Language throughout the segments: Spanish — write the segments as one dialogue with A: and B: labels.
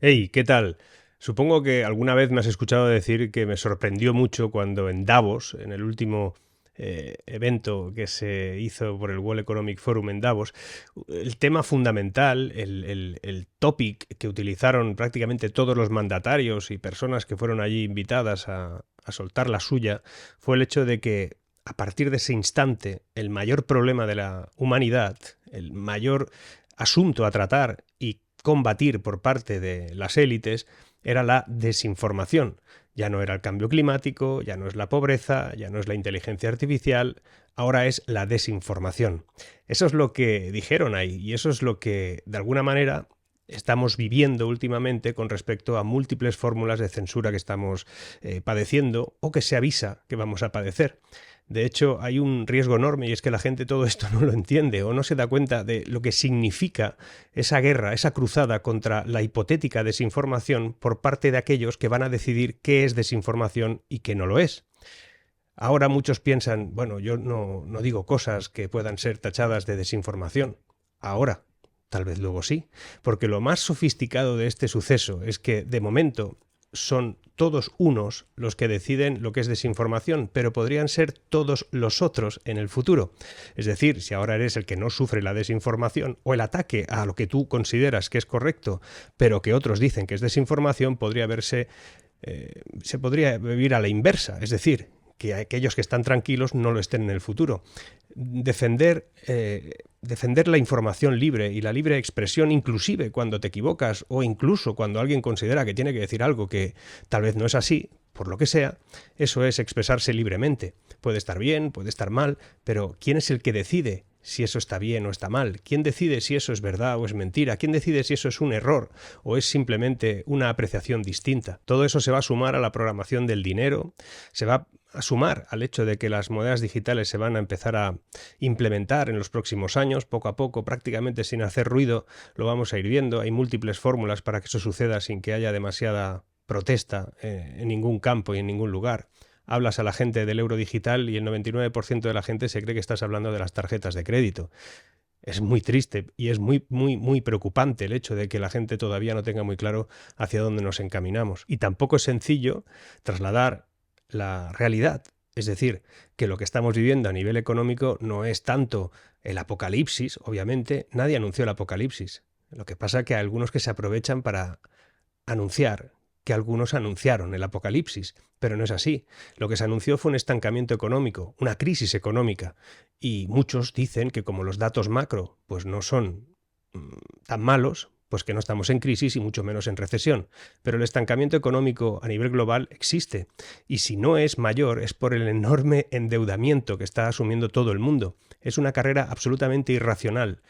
A: Hey, ¿qué tal? Supongo que alguna vez me has escuchado decir que me sorprendió mucho cuando en Davos, en el último evento que se hizo por el World Economic Forum en Davos, el tema fundamental, el topic que utilizaron prácticamente todos los mandatarios y personas que fueron allí invitadas a soltar la suya, fue el hecho de que a partir de ese instante el mayor problema de la humanidad, el mayor asunto a tratar y combatir por parte de las élites era la desinformación. Ya no era el cambio climático, ya no es la pobreza, ya no es la inteligencia artificial, ahora es la desinformación. Eso es lo que dijeron ahí y eso es lo que, de alguna manera, estamos viviendo últimamente con respecto a múltiples fórmulas de censura que estamos padeciendo o que se avisa que vamos a padecer. De hecho, hay un riesgo enorme y es que la gente todo esto no lo entiende o no se da cuenta de lo que significa esa guerra, esa cruzada contra la hipotética desinformación por parte de aquellos que van a decidir qué es desinformación y qué no lo es. Ahora muchos piensan, bueno, yo no digo cosas que puedan ser tachadas de desinformación. Ahora, tal vez luego sí, porque lo más sofisticado de este suceso es que, de momento, son todos unos los que deciden lo que es desinformación, pero podrían ser todos los otros en el futuro. Es decir, si ahora eres el que no sufre la desinformación o el ataque a lo que tú consideras que es correcto, pero que otros dicen que es desinformación, se podría vivir a la inversa. Es decir, que aquellos que están tranquilos no lo estén en el futuro. Defender la información libre y la libre expresión, inclusive cuando te equivocas o incluso cuando alguien considera que tiene que decir algo que tal vez no es así, por lo que sea, eso es expresarse libremente. Puede estar bien, puede estar mal, pero ¿quién es el que decide si eso está bien o está mal? ¿Quién decide si eso es verdad o es mentira? ¿Quién decide si eso es un error o es simplemente una apreciación distinta? Todo eso se va a sumar a la programación del dinero, se va a sumar al hecho de que las monedas digitales se van a empezar a implementar en los próximos años, poco a poco, prácticamente sin hacer ruido, lo vamos a ir viendo. Hay múltiples fórmulas para que eso suceda sin que haya demasiada protesta en ningún campo y en ningún lugar. Hablas a la gente del euro digital y el 99% de la gente se cree que estás hablando de las tarjetas de crédito. Es muy triste y es muy preocupante el hecho de que la gente todavía no tenga muy claro hacia dónde nos encaminamos. Y tampoco es sencillo trasladar la realidad. Es decir, que lo que estamos viviendo a nivel económico no es tanto el apocalipsis, obviamente. Nadie anunció el apocalipsis. Lo que pasa es que hay algunos que se aprovechan para anunciar que algunos anunciaron el apocalipsis, pero no es así. Lo que se anunció fue un estancamiento económico, una crisis económica, y muchos dicen que como los datos macro pues no son tan malos, pues que no estamos en crisis y mucho menos en recesión. Pero el estancamiento económico a nivel global existe, y si no es mayor es por el enorme endeudamiento que está asumiendo todo el mundo. Es una carrera absolutamente irracional,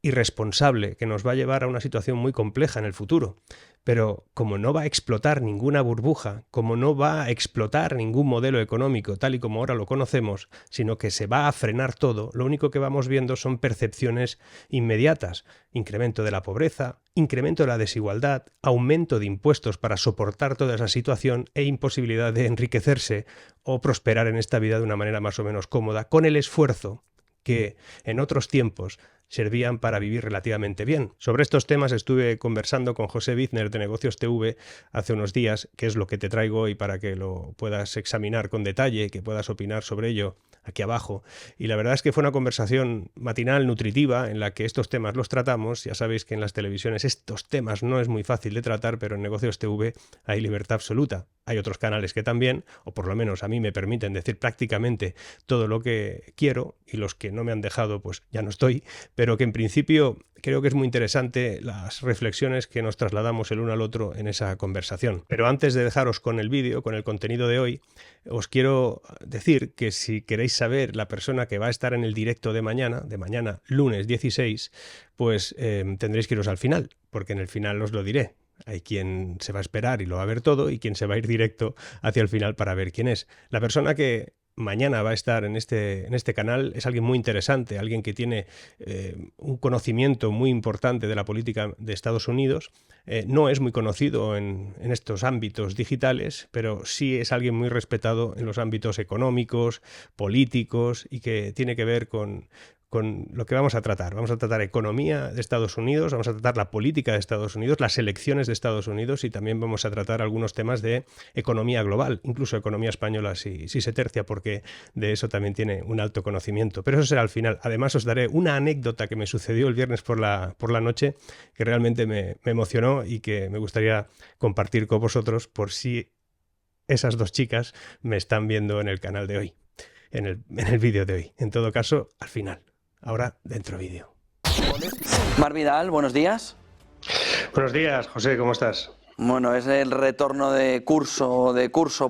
A: irresponsable, que nos va a llevar a una situación muy compleja en el futuro. Pero como no va a explotar ninguna burbuja, como no va a explotar ningún modelo económico tal y como ahora lo conocemos, sino que se va a frenar todo, lo único que vamos viendo son percepciones inmediatas. Incremento de la pobreza, incremento de la desigualdad, aumento de impuestos para soportar toda esa situación e imposibilidad de enriquecerse o prosperar en esta vida de una manera más o menos cómoda, con el esfuerzo que en otros tiempos servían para vivir relativamente bien. Sobre estos temas estuve conversando con José Bizner de Negocios TV hace unos días, que es lo que te traigo hoy para que lo puedas examinar con detalle, que puedas opinar sobre ello aquí abajo. Y la verdad es que fue una conversación matinal, nutritiva, en la que estos temas los tratamos. Ya sabéis que en las televisiones estos temas no es muy fácil de tratar, pero en Negocios TV hay libertad absoluta. Hay otros canales que también, o por lo menos a mí me permiten decir prácticamente todo lo que quiero, y los que no me han dejado pues ya no estoy, pero que en principio creo que es muy interesante las reflexiones que nos trasladamos el uno al otro en esa conversación. Pero antes de dejaros con el vídeo, con el contenido de hoy, os quiero decir que si queréis saber la persona que va a estar en el directo de mañana lunes 16, pues tendréis que iros al final, porque en el final os lo diré. Hay quien se va a esperar y lo va a ver todo y quien se va a ir directo hacia el final para ver quién es. La persona que mañana va a estar en este canal es alguien muy interesante, alguien que tiene un conocimiento muy importante de la política de Estados Unidos. No es muy conocido en estos ámbitos digitales, pero sí es alguien muy respetado en los ámbitos económicos, políticos y que tiene que ver con con lo que vamos a tratar. Vamos a tratar economía de Estados Unidos, vamos a tratar la política de Estados Unidos, las elecciones de Estados Unidos y también vamos a tratar algunos temas de economía global, incluso economía española si se tercia, porque de eso también tiene un alto conocimiento. Pero eso será al final. Además os daré una anécdota que me sucedió el viernes por la noche que realmente me emocionó y que me gustaría compartir con vosotros por si esas dos chicas me están viendo en el canal de hoy, en el vídeo de hoy. En todo caso, al final. Ahora, dentro vídeo.
B: Marc Vidal, buenos días.
A: Buenos días, José, ¿cómo estás?
B: Bueno, es el retorno de curso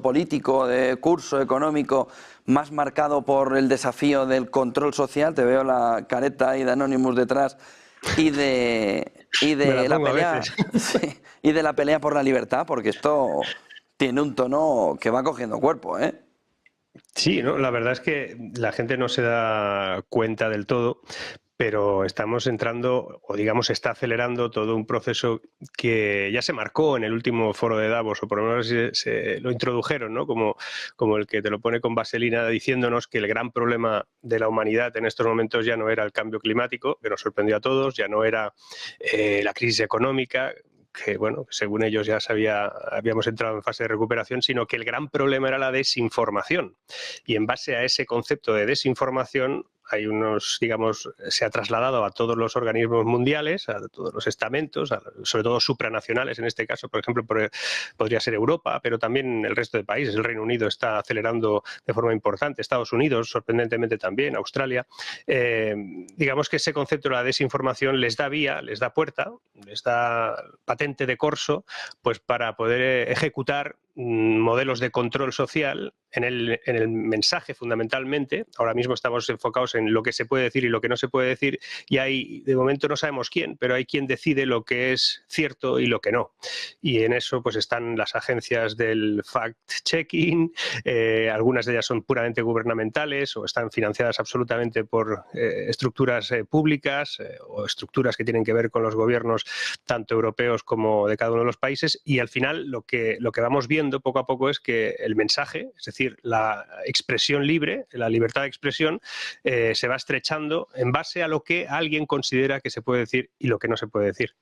B: político, de curso económico, más marcado por el desafío del control social. Te veo la careta ahí de Anonymous detrás y de la pelea, sí, y de la pelea por la libertad, porque esto tiene un tono que va cogiendo cuerpo, ¿eh?
A: Sí, ¿no? La verdad es que la gente no se da cuenta del todo, pero estamos entrando, o digamos, está acelerando todo un proceso que ya se marcó en el último foro de Davos, o por lo menos se lo introdujeron, ¿no? Como el que te lo pone con vaselina diciéndonos que el gran problema de la humanidad en estos momentos ya no era el cambio climático, que nos sorprendió a todos, ya no era la crisis económica, que bueno, según ellos ya habíamos entrado en fase de recuperación, sino que el gran problema era la desinformación. Y en base a ese concepto de desinformación hay unos, digamos, se ha trasladado a todos los organismos mundiales, a todos los estamentos, sobre todo supranacionales en este caso, por ejemplo, podría ser Europa, pero también el resto de países. El Reino Unido está acelerando de forma importante, Estados Unidos, sorprendentemente también, Australia. Digamos que ese concepto de la desinformación les da vía, les da puerta, les da patente de corso, pues para poder ejecutar modelos de control social en el mensaje fundamentalmente. Ahora mismo estamos enfocados en lo que se puede decir y lo que no se puede decir, y hay, de momento no sabemos quién, pero hay quien decide lo que es cierto y lo que no. Y en eso pues están las agencias del fact-checking, algunas de ellas son puramente gubernamentales o están financiadas absolutamente por estructuras públicas o estructuras que tienen que ver con los gobiernos tanto europeos como de cada uno de los países, y al final lo que vamos viendo poco a poco es que el mensaje, es decir, la expresión libre, la libertad de expresión, se va estrechando en base a lo que alguien considera que se puede decir y lo que no se puede decir.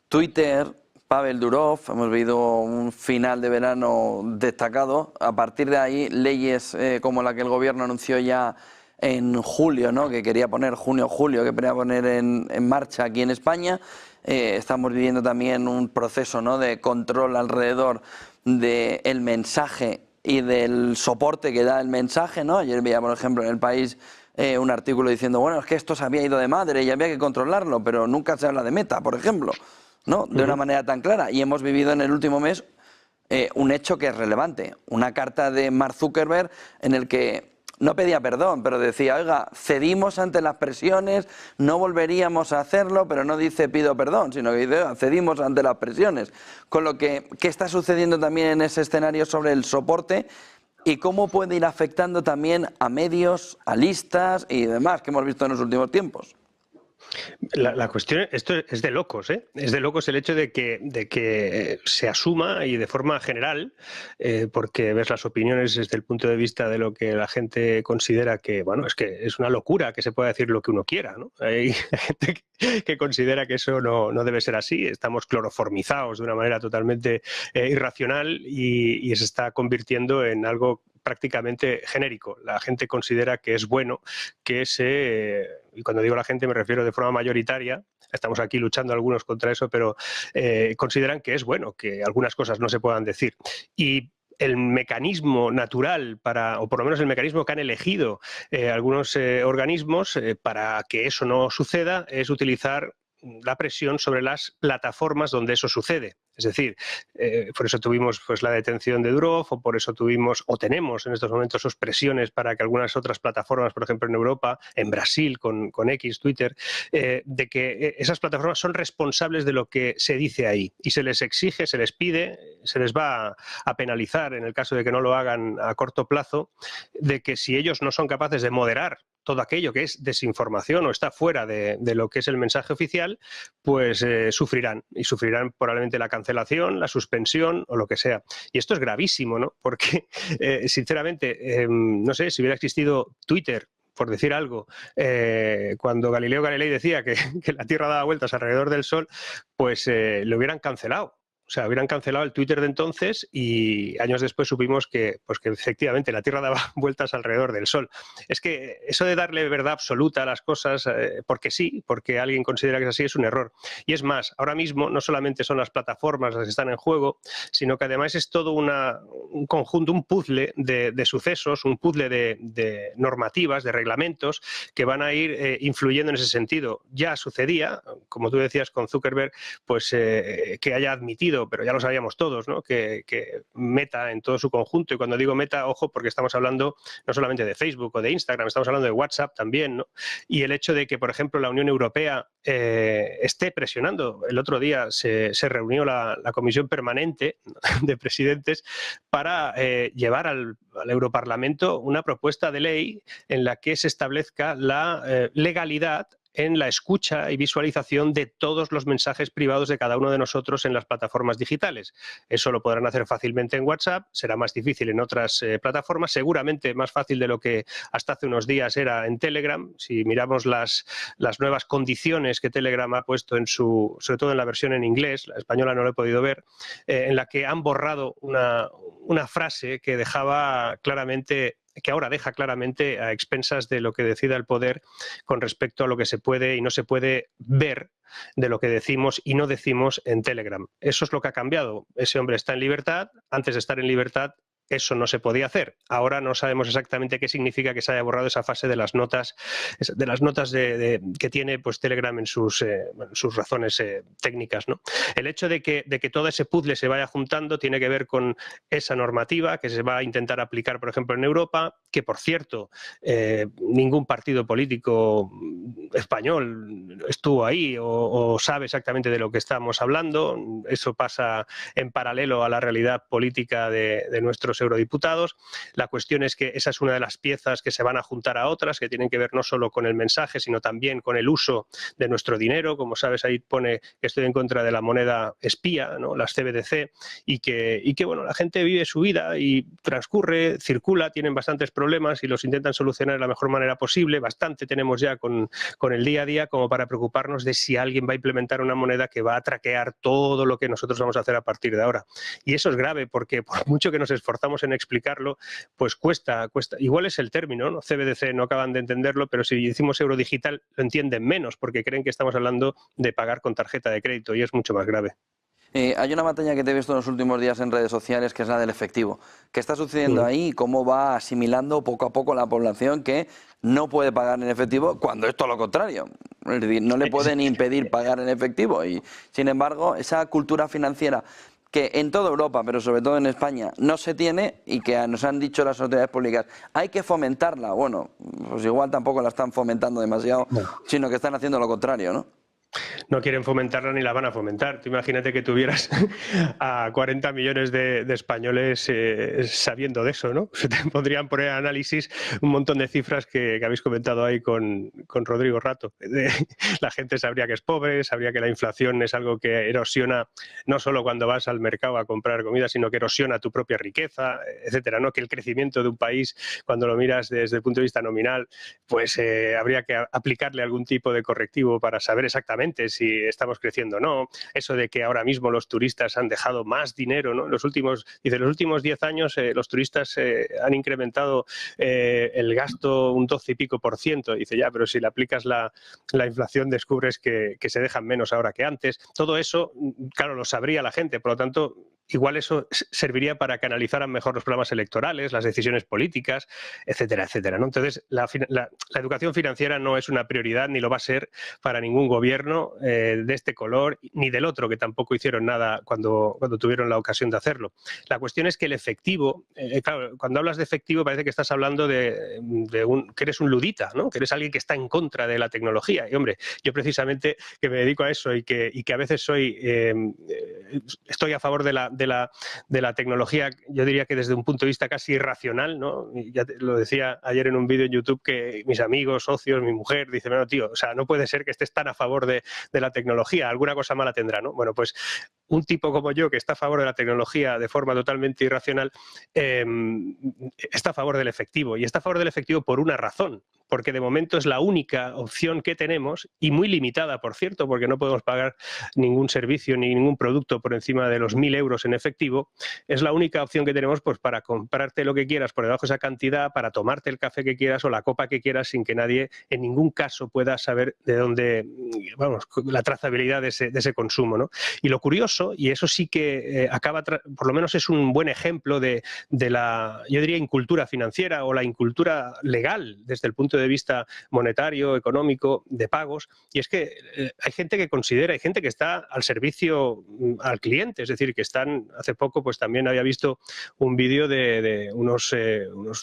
B: Twitter, Pavel Durov, hemos vivido un final de verano destacado. A partir de ahí, leyes como la que el gobierno anunció ya en julio, ¿no? Que quería poner, junio-julio, que quería poner en marcha aquí en España. Estamos viviendo también un proceso, ¿no?, de control alrededor del mensaje y del soporte que da el mensaje, ¿no? Ayer veía, por ejemplo, en El País un artículo diciendo, bueno, es que esto se había ido de madre y había que controlarlo, pero nunca se habla de Meta, por ejemplo, ¿no?, de una manera tan clara. Y hemos vivido en el último mes un hecho que es relevante, una carta de Mark Zuckerberg en el que no pedía perdón, pero decía, oiga, cedimos ante las presiones, no volveríamos a hacerlo, pero no dice pido perdón, sino que dice, oiga, cedimos ante las presiones. Con lo que, ¿qué está sucediendo también en ese escenario sobre el soporte y cómo puede ir afectando también a medios, a listas y demás que hemos visto en los últimos tiempos?
A: La cuestión, esto es de locos, ¿eh? Es de locos el hecho de que se asuma y de forma general, porque ves las opiniones desde el punto de vista de lo que la gente considera que, bueno, es que es una locura que se pueda decir lo que uno quiera, ¿no? Hay gente que considera que eso no debe ser así. Estamos cloroformizados de una manera totalmente irracional y se está convirtiendo en algo prácticamente genérico. La gente considera que es bueno que y cuando digo la gente me refiero de forma mayoritaria, estamos aquí luchando algunos contra eso, pero consideran que es bueno que algunas cosas no se puedan decir. Y el mecanismo natural o por lo menos el mecanismo que han elegido algunos organismos para que eso no suceda, es utilizar la presión sobre las plataformas donde eso sucede. Es decir, por eso tuvimos pues la detención de Durov, o por eso tuvimos o tenemos en estos momentos presiones para que algunas otras plataformas, por ejemplo en Europa, en Brasil con X, Twitter, de que esas plataformas son responsables de lo que se dice ahí y se les exige, se les pide, se les va a penalizar en el caso de que no lo hagan a corto plazo, de que si ellos no son capaces de moderar todo aquello que es desinformación o está fuera de lo que es el mensaje oficial, pues sufrirán, y sufrirán probablemente la cancelación, la suspensión o lo que sea. Y esto es gravísimo, ¿no? Porque, sinceramente, no sé, si hubiera existido Twitter por decir algo, cuando Galileo Galilei decía que la Tierra daba vueltas alrededor del Sol, pues lo hubieran cancelado. O sea, hubieran cancelado el Twitter de entonces y años después supimos pues que efectivamente la Tierra daba vueltas alrededor del Sol. Es que eso de darle verdad absoluta a las cosas, porque sí, porque alguien considera que es así, es un error. Y es más, ahora mismo no solamente son las plataformas las que están en juego, sino que además es todo un conjunto, un puzzle de sucesos, un puzzle de normativas, de reglamentos que van a ir influyendo en ese sentido. Ya sucedía, como tú decías con Zuckerberg, pues que haya admitido, pero ya lo sabíamos todos, ¿no? que Meta en todo su conjunto, y cuando digo Meta, ojo, porque estamos hablando no solamente de Facebook o de Instagram, estamos hablando de WhatsApp también, ¿no? Y el hecho de que, por ejemplo, la Unión Europea esté presionando. El otro día se reunió la Comisión Permanente de Presidentes para llevar al Europarlamento una propuesta de ley en la que se establezca la legalidad en la escucha y visualización de todos los mensajes privados de cada uno de nosotros en las plataformas digitales. Eso lo podrán hacer fácilmente en WhatsApp, será más difícil en otras plataformas, seguramente más fácil de lo que hasta hace unos días era en Telegram. Si miramos las nuevas condiciones que Telegram ha puesto sobre todo en la versión en inglés, la española no lo he podido ver, en la que han borrado una frase que dejaba claramente, que ahora deja claramente a expensas de lo que decida el poder con respecto a lo que se puede y no se puede ver de lo que decimos y no decimos en Telegram. Eso es lo que ha cambiado. Ese hombre está en libertad. Antes de estar en libertad, eso no se podía hacer. Ahora no sabemos exactamente qué significa que se haya borrado esa fase de las notas que tiene pues Telegram en sus razones técnicas, ¿no? El hecho de que todo ese puzzle se vaya juntando tiene que ver con esa normativa que se va a intentar aplicar, por ejemplo, en Europa, que, por cierto, ningún partido político español estuvo ahí o sabe exactamente de lo que estamos hablando. Eso pasa en paralelo a la realidad política de nuestros eurodiputados. La cuestión es que esa es una de las piezas que se van a juntar a otras que tienen que ver no solo con el mensaje, sino también con el uso de nuestro dinero. Como sabes, ahí pone que estoy en contra de la moneda espía, ¿no? Las CBDC, y que bueno, la gente vive su vida y transcurre, circula, tienen bastantes problemas y los intentan solucionar de la mejor manera posible. Bastante tenemos ya con el día a día como para preocuparnos de si alguien va a implementar una moneda que va a traquear todo lo que nosotros vamos a hacer a partir de ahora. Y eso es grave porque por mucho que nos esforzamos en explicarlo, pues cuesta. Igual es el término, ¿no? CBDC no acaban de entenderlo, pero si decimos euro digital lo entienden menos porque creen que estamos hablando de pagar con tarjeta de crédito y es mucho más grave.
B: Hay una batalla que te he visto en los últimos días en redes sociales, que es la del efectivo. ¿Qué está sucediendo ahí y cómo va asimilando poco a poco la población que no puede pagar en efectivo cuando es todo lo contrario? Es decir, no le pueden impedir pagar en efectivo y, sin embargo, esa cultura financiera que en toda Europa, pero sobre todo en España, no se tiene y que nos han dicho las autoridades públicas, hay que fomentarla. Bueno, pues igual tampoco la están fomentando demasiado, sino que están haciendo lo contrario, ¿no?
A: No quieren fomentarla ni la van a fomentar. Tú imagínate que tuvieras a 40 millones de españoles sabiendo de eso, ¿no? Se te podrían poner a análisis un montón de cifras que habéis comentado ahí con Rodrigo Rato. La gente sabría que es pobre, sabría que la inflación es algo que erosiona no solo cuando vas al mercado a comprar comida, sino que erosiona tu propia riqueza, etcétera, ¿no? Que el crecimiento de un país, cuando lo miras desde el punto de vista nominal, pues habría que aplicarle algún tipo de correctivo para saber exactamente si estamos creciendo o no. Eso de que ahora mismo los turistas han dejado más dinero, ¿no? Los últimos 10 años los turistas han incrementado el gasto un 12 y pico %. Dice, ya, pero si le aplicas la inflación descubres que se dejan menos ahora que antes. Todo eso, claro, lo sabría la gente, por lo tanto, igual eso serviría para que analizaran mejor los programas electorales, las decisiones políticas, etcétera, etcétera, ¿no? Entonces, la educación financiera no es una prioridad ni lo va a ser para ningún gobierno de este color ni del otro, que tampoco hicieron nada cuando tuvieron la ocasión de hacerlo. La cuestión es que el efectivo, claro, cuando hablas de efectivo parece que estás hablando que eres un ludita, ¿no? Que eres alguien que está en contra de la tecnología. Y hombre, yo precisamente que me dedico a eso y que a veces estoy a favor de la tecnología, yo diría que desde un punto de vista casi irracional, ¿no? Y ya lo decía ayer en un vídeo en YouTube que mis amigos, socios, mi mujer, dicen, bueno, tío, o sea, no puede ser que estés tan a favor de la tecnología, alguna cosa mala tendrá, ¿no? Bueno, pues un tipo como yo que está a favor de la tecnología de forma totalmente irracional está a favor del efectivo y está a favor del efectivo por una razón, porque de momento es la única opción que tenemos, y muy limitada, por cierto, porque no podemos pagar ningún servicio ni ningún producto por encima de los 1.000 euros en efectivo. Es la única opción que tenemos pues para comprarte lo que quieras por debajo de esa cantidad, para tomarte el café que quieras o la copa que quieras sin que nadie en ningún caso pueda saber de dónde, vamos, la trazabilidad de ese consumo, ¿no? Y lo curioso, y eso sí que por lo menos es un buen ejemplo de la, yo diría, incultura financiera o la incultura legal desde el punto de vista monetario, económico, de pagos, y es que hay gente que considera, hay gente que está al servicio al cliente, es decir, que están, hace poco pues también había visto un vídeo de unos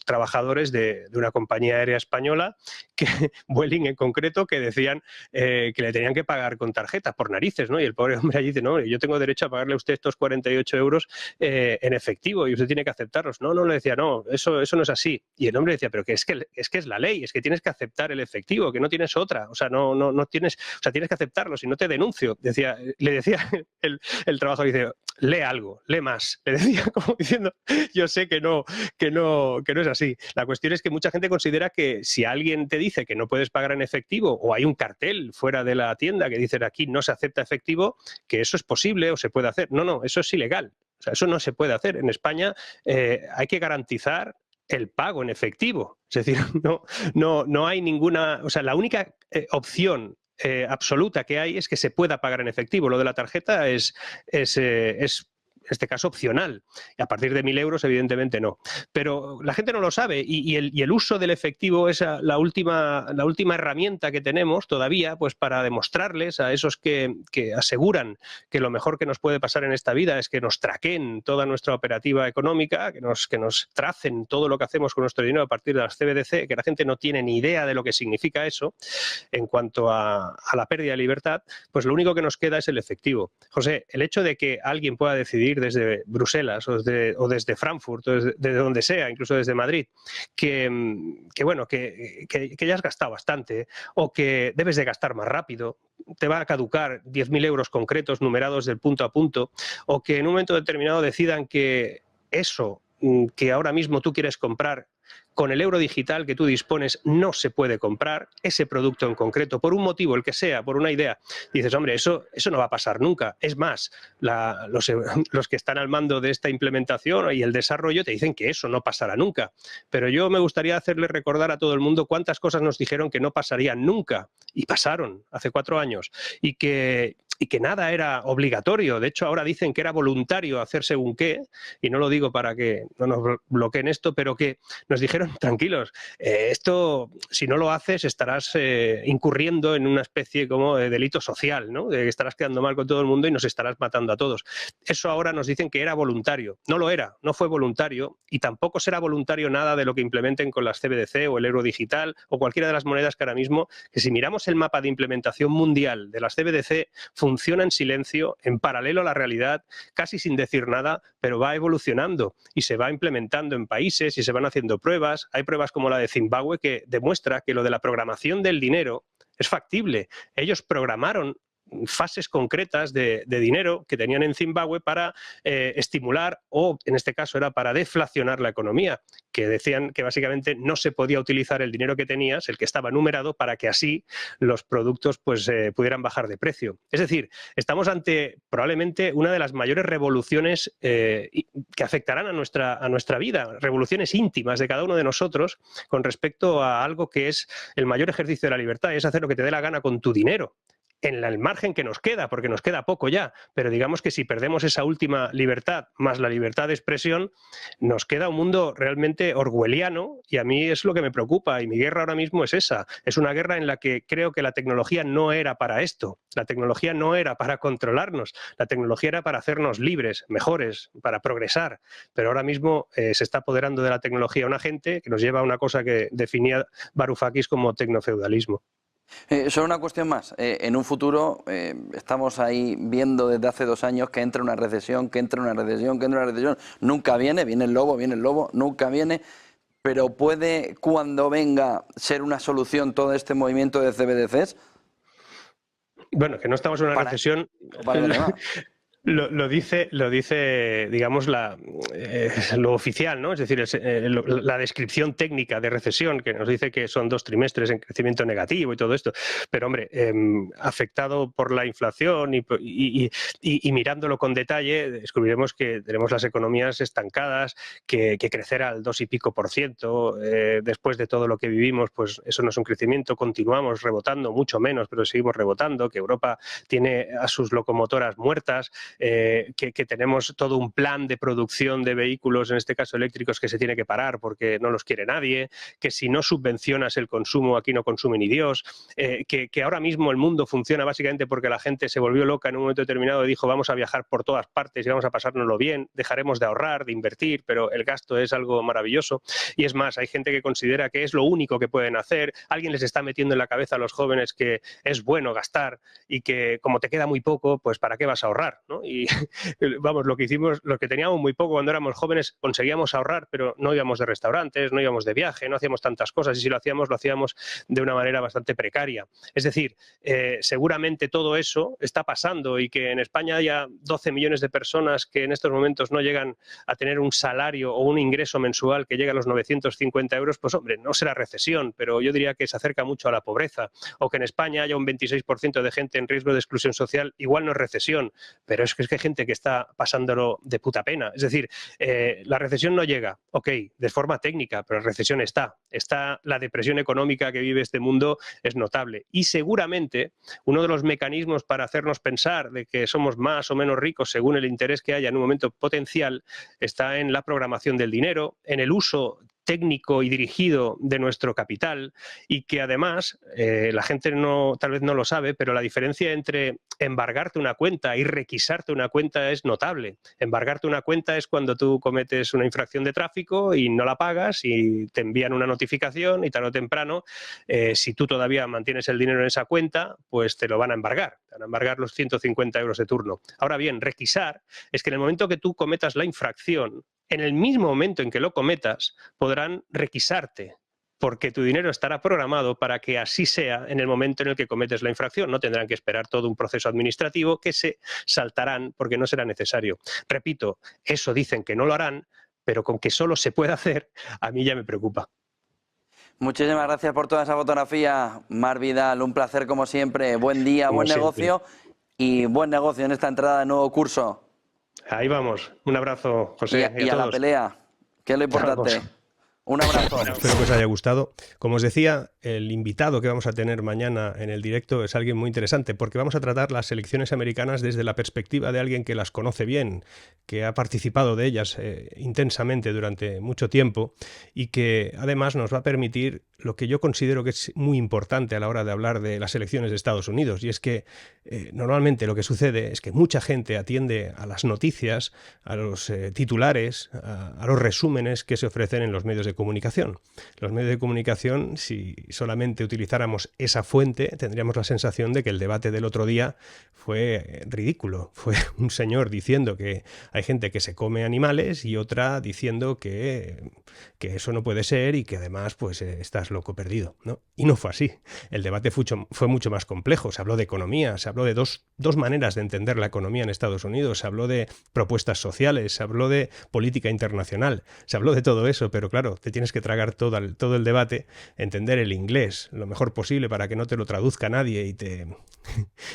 A: trabajadores de una compañía aérea española, que Vueling en concreto, que decían que le tenían que pagar con tarjeta por narices, ¿no? Y el pobre hombre allí dice, no, yo tengo derecho a pagarle a usted estos 48 euros en efectivo y usted tiene que aceptarlos. No, le decía, no, eso no es así. Y el hombre decía, pero que es que es la ley, es que tienes que aceptar el efectivo, que no tienes otra, o sea, no tienes, o sea, tienes que aceptarlo, si no te denuncio. Le decía el trabajador, dice, lee algo, lee más. Le decía como diciendo, yo sé que no es así. La cuestión es que mucha gente considera que si alguien te dice que no puedes pagar en efectivo o hay un cartel fuera de la tienda que dice aquí no se acepta efectivo, que eso es posible o se puede hacer. No, eso es ilegal. O sea, eso no se puede hacer. En España hay que garantizar el pago en efectivo. Es decir, no hay ninguna... O sea, la única opción absoluta que hay es que se pueda pagar en efectivo. Lo de la tarjeta es en este caso opcional, y a partir de 1.000 euros evidentemente no. Pero la gente no lo sabe y el uso del efectivo es la última herramienta que tenemos todavía pues para demostrarles a esos que aseguran que lo mejor que nos puede pasar en esta vida es que nos traqueen toda nuestra operativa económica, que nos tracen todo lo que hacemos con nuestro dinero a partir de las CBDC, que la gente no tiene ni idea de lo que significa eso en cuanto a la pérdida de libertad, pues lo único que nos queda es el efectivo. José, el hecho de que alguien pueda decidir desde Bruselas o desde Frankfurt o desde donde sea, incluso desde Madrid, que ya has gastado bastante o que debes de gastar más rápido, te va a caducar 10.000 euros concretos numerados del punto a punto, o que en un momento determinado decidan que eso que ahora mismo tú quieres comprar con el euro digital que tú dispones no se puede comprar ese producto en concreto, por un motivo, el que sea, por una idea. Dices, hombre, eso no va a pasar nunca. Es más, los que están al mando de esta implementación y el desarrollo te dicen que eso no pasará nunca. Pero yo me gustaría hacerle recordar a todo el mundo cuántas cosas nos dijeron que no pasarían nunca, y pasaron hace 4 años, y que nada era obligatorio. De hecho, ahora dicen que era voluntario hacer según qué, y no lo digo para que no nos bloqueen esto, pero que nos dijeron, tranquilos, esto, si no lo haces, estarás incurriendo en una especie como de delito social, ¿no? De que estarás quedando mal con todo el mundo y nos estarás matando a todos. Eso ahora nos dicen que era voluntario. No lo era, no fue voluntario, y tampoco será voluntario nada de lo que implementen con las CBDC o el euro digital o cualquiera de las monedas que ahora mismo, que si miramos el mapa de implementación mundial de las CBDC, funciona en silencio, en paralelo a la realidad, casi sin decir nada, pero va evolucionando y se va implementando en países y se van haciendo pruebas. Hay pruebas como la de Zimbabue que demuestra que lo de la programación del dinero es factible. Ellos programaron fases concretas de dinero que tenían en Zimbabue para estimular, o en este caso era para deflacionar la economía, que decían que básicamente no se podía utilizar el dinero que tenías, el que estaba numerado, para que así los productos pues pudieran bajar de precio. Es decir, estamos ante probablemente una de las mayores revoluciones que afectarán a nuestra vida, revoluciones íntimas de cada uno de nosotros con respecto a algo que es el mayor ejercicio de la libertad, es hacer lo que te dé la gana con tu dinero, en el margen que nos queda, porque nos queda poco ya, pero digamos que si perdemos esa última libertad, más la libertad de expresión, nos queda un mundo realmente orwelliano, y a mí es lo que me preocupa, y mi guerra ahora mismo es esa. Es una guerra en la que creo que la tecnología no era para esto, la tecnología no era para controlarnos, la tecnología era para hacernos libres, mejores, para progresar, pero ahora mismo se está apoderando de la tecnología una gente que nos lleva a una cosa que definía Varoufakis como tecnofeudalismo.
B: Solo una cuestión más. En un futuro estamos ahí viendo desde hace 2 años que entra una recesión, que entra una recesión, que entra una recesión. Nunca viene el lobo, nunca viene. Pero ¿puede, cuando venga, ser una solución todo este movimiento de CBDCs?
A: Bueno, que no estamos en una recesión... Lo dice, digamos, lo oficial, ¿no? Es decir, la descripción técnica de recesión, que nos dice que son 2 trimestres en crecimiento negativo y todo esto. Pero, hombre, afectado por la inflación y mirándolo con detalle, descubriremos que tenemos las economías estancadas, que crecer al 2 y pico %, después de todo lo que vivimos, pues eso no es un crecimiento, continuamos rebotando, mucho menos, pero seguimos rebotando, que Europa tiene a sus locomotoras muertas, que tenemos todo un plan de producción de vehículos, en este caso eléctricos, que se tiene que parar porque no los quiere nadie, que si no subvencionas el consumo, aquí no consume ni Dios, que ahora mismo el mundo funciona básicamente porque la gente se volvió loca en un momento determinado y dijo vamos a viajar por todas partes y vamos a pasárnoslo bien, dejaremos de ahorrar, de invertir, pero el gasto es algo maravilloso. Y es más, hay gente que considera que es lo único que pueden hacer, alguien les está metiendo en la cabeza a los jóvenes que es bueno gastar y que como te queda muy poco, pues ¿para qué vas a ahorrar?, ¿no? Y vamos, lo que hicimos, lo que teníamos muy poco cuando éramos jóvenes, conseguíamos ahorrar, pero no íbamos de restaurantes, no íbamos de viaje, no hacíamos tantas cosas, y si lo hacíamos de una manera bastante precaria. Es decir, seguramente todo eso está pasando y que en España haya 12 millones de personas que en estos momentos no llegan a tener un salario o un ingreso mensual que llegue a los 950 euros, pues hombre, no será recesión, pero yo diría que se acerca mucho a la pobreza. O que en España haya un 26% de gente en riesgo de exclusión social, igual no es recesión, pero es que hay gente que está pasándolo de puta pena. Es decir, la recesión no llega, ok, de forma técnica, pero la recesión está. La depresión económica que vive este mundo es notable. Y seguramente uno de los mecanismos para hacernos pensar de que somos más o menos ricos según el interés que haya en un momento potencial está en la programación del dinero, en el uso técnico y dirigido de nuestro capital, y que además la gente tal vez no lo sabe, pero la diferencia entre embargarte una cuenta y requisarte una cuenta es notable. Embargarte una cuenta es cuando tú cometes una infracción de tráfico y no la pagas y te envían una notificación y tarde o temprano, si tú todavía mantienes el dinero en esa cuenta, pues te lo van a embargar. Te van a embargar los 150 euros de turno. Ahora bien, requisar es que en el momento que tú cometas la infracción, en el mismo momento en que lo cometas, podrán requisarte, porque tu dinero estará programado para que así sea en el momento en el que cometes la infracción. No tendrán que esperar todo un proceso administrativo que se saltarán porque no será necesario. Repito, eso dicen que no lo harán, pero con que solo se pueda hacer, a mí ya me preocupa.
B: Muchísimas gracias por toda esa fotografía, Marc Vidal. Un placer como siempre. Buen día,
A: Como
B: buen
A: siempre.
B: Negocio y buen negocio en esta entrada de nuevo curso.
A: Ahí vamos. Un abrazo, José.
B: Y a la pelea, que es lo importante.
A: Vamos.
B: Un abrazo.
A: Bueno, espero que os haya gustado. Como os decía, el invitado que vamos a tener mañana en el directo es alguien muy interesante, porque vamos a tratar las elecciones americanas desde la perspectiva de alguien que las conoce bien, que ha participado de ellas intensamente durante mucho tiempo y que además nos va a permitir lo que yo considero que es muy importante a la hora de hablar de las elecciones de Estados Unidos, y es que normalmente lo que sucede es que mucha gente atiende a las noticias, a los titulares, a los resúmenes que se ofrecen en los medios de comunicación. Los medios de comunicación, si solamente utilizáramos esa fuente, tendríamos la sensación de que el debate del otro día fue ridículo. Fue un señor diciendo que hay gente que se come animales y otra diciendo que eso no puede ser y que además pues estás loco perdido, ¿no? Y no fue así. El debate fue mucho más complejo. Se habló de economía, se habló de dos maneras de entender la economía en Estados Unidos, se habló de propuestas sociales, se habló de política internacional, se habló de todo eso, pero claro, te tienes que tragar todo el debate, entender el inglés lo mejor posible para que no te lo traduzca nadie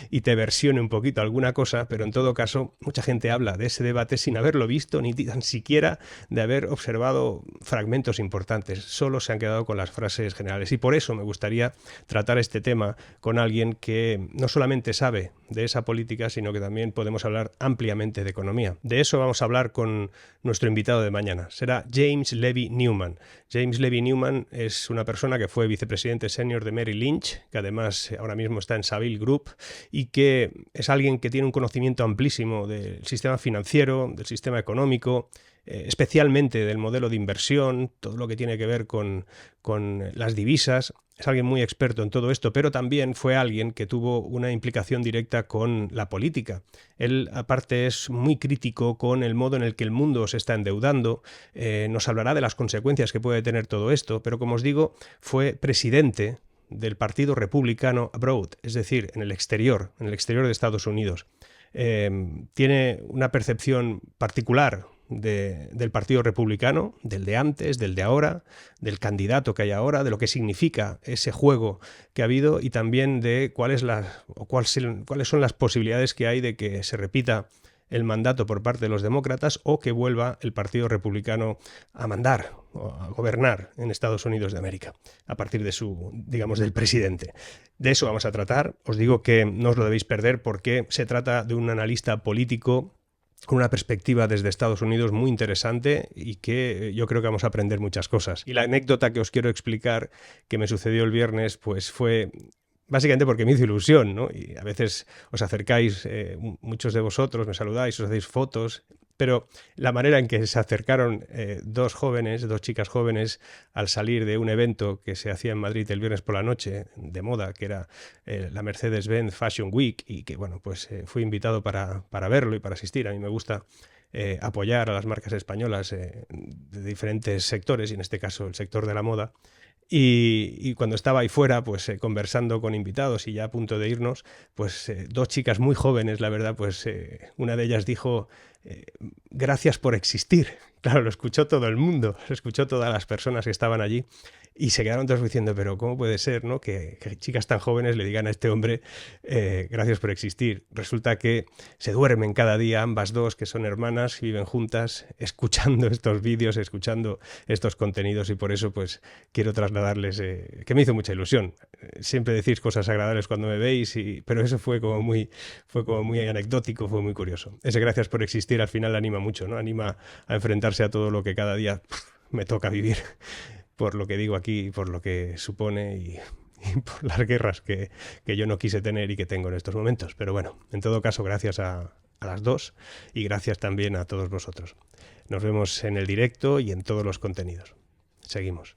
A: y te versione un poquito alguna cosa, pero en todo caso mucha gente habla de ese debate sin haberlo visto ni tan siquiera de haber observado fragmentos importantes, solo se han quedado con las frases generales, y por eso me gustaría tratar este tema con alguien que no solamente sabe de esa política, sino que también podemos hablar ampliamente de economía. De eso vamos a hablar con nuestro invitado de mañana. Será James Levy Newman. James Levy Newman es una persona que fue vicepresidente senior de Merrill Lynch, que además ahora mismo está en Saville Group, y que es alguien que tiene un conocimiento amplísimo del sistema financiero, del sistema económico, especialmente del modelo de inversión, todo lo que tiene que ver con las divisas. Es alguien muy experto en todo esto, pero también fue alguien que tuvo una implicación directa con la política. Él, aparte, es muy crítico con el modo en el que el mundo se está endeudando. Nos hablará de las consecuencias que puede tener todo esto, pero como os digo, fue presidente del Partido Republicano abroad, es decir, en el exterior de Estados Unidos. tiene una percepción particular del Partido Republicano, del de antes, del de ahora, del candidato que hay ahora, de lo que significa ese juego que ha habido y también de cuáles son las posibilidades que hay de que se repita el mandato por parte de los demócratas o que vuelva el Partido Republicano a mandar o a gobernar en Estados Unidos de América a partir de del presidente. De eso vamos a tratar. Os digo que no os lo debéis perder porque se trata de un analista político con una perspectiva desde Estados Unidos muy interesante y que yo creo que vamos a aprender muchas cosas. Y la anécdota que os quiero explicar que me sucedió el viernes pues fue básicamente porque me hizo ilusión, ¿no? Y a veces os acercáis, muchos de vosotros me saludáis, os hacéis fotos, pero la manera en que se acercaron dos chicas jóvenes al salir de un evento que se hacía en Madrid el viernes por la noche de moda, que era la Mercedes-Benz Fashion Week, y que bueno, pues fui invitado para verlo y para asistir. A mí me gusta apoyar a las marcas españolas de diferentes sectores, y en este caso el sector de la moda. Y cuando estaba ahí fuera, pues conversando con invitados y ya a punto de irnos, pues dos chicas muy jóvenes, la verdad, pues una de ellas dijo, gracias por existir. Claro, lo escuchó todo el mundo, lo escuchó todas las personas que estaban allí y se quedaron todos diciendo, pero ¿cómo puede ser, ¿no? que chicas tan jóvenes le digan a este hombre gracias por existir? Resulta que se duermen cada día ambas dos, que son hermanas, viven juntas, escuchando estos vídeos, escuchando estos contenidos, y por eso pues quiero trasladarles que me hizo mucha ilusión. Siempre decís cosas agradables cuando me veis, pero eso fue como muy anecdótico, fue muy curioso. Ese gracias por existir al final anima mucho, ¿no? Anima a enfrentarse a todo lo que cada día me toca vivir, por lo que digo aquí, por lo que supone y por las guerras que yo no quise tener y que tengo en estos momentos. Pero bueno, en todo caso, gracias a las dos y gracias también a todos vosotros. Nos vemos en el directo y en todos los contenidos. Seguimos.